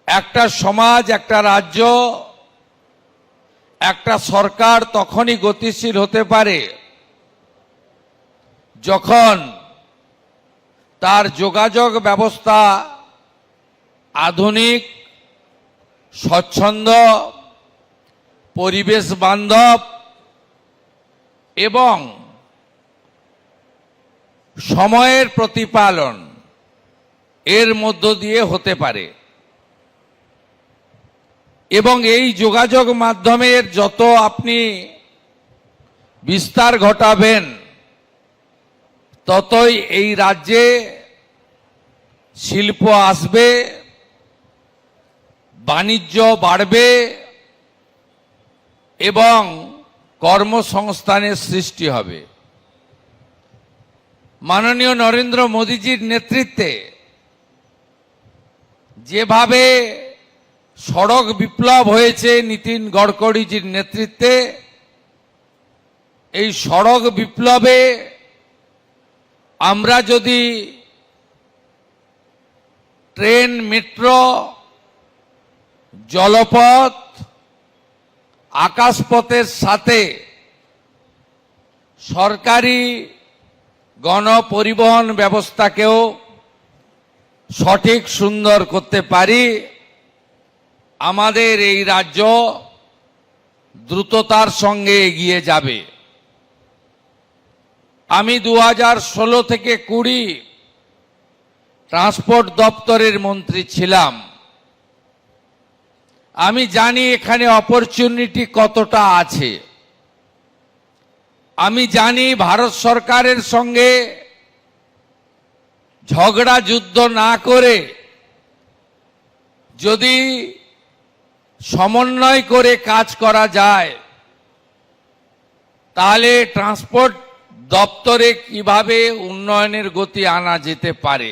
একটা সমাজ, একটা রাজ্য, একটা সরকার তখনই গতিশীল হতে পারে যখন তার যোগাযোগ ব্যবস্থা আধুনিক, স্বচ্ছন্দ, পরিবেশ বান্ধব এবং সময়ের প্রতিপালন এর মধ্য দিয়ে হতে পারে। এবং এই যোগাযোগ মাধ্যমের যত আপনি বিস্তার ঘটাবেন ততই এই রাজ্যে শিল্প আসবে, বাণিজ্য বাড়বে এবং কর্মসংস্থানের সৃষ্টি হবে। মাননীয় নরেন্দ্র মোদীজির নেতৃত্বে যেভাবে সড়ক বিপ্লব হয়েছে নীতিন গডকরিজির নেতৃত্বে, এই সড়ক বিপ্লবে আমরা যদি ট্রেন, মেট্রো, জলপথ, আকাশপথের সাথে সরকারি গণপরিবহন ব্যবস্থাকেও সঠিক সুন্দর করতে পারি, আমাদের এই রাজ্য দ্রুততার সঙ্গে এগিয়ে যাবে। আমি 2016 থেকে 20 ট্রান্সপোর্ট দপ্তরের মন্ত্রী ছিলাম। আমি জানি এখানে অপরচুনিটি কতটা আছে। আমি জানি ভারত সরকারের সঙ্গে ঝগড়া যুদ্ধ না করে যদি সমন্বয় করে কাজ করা যায় তাহলে ট্রান্সপোর্ট দপ্তরে কিভাবে উন্নয়নের গতি আনা যেতে পারে।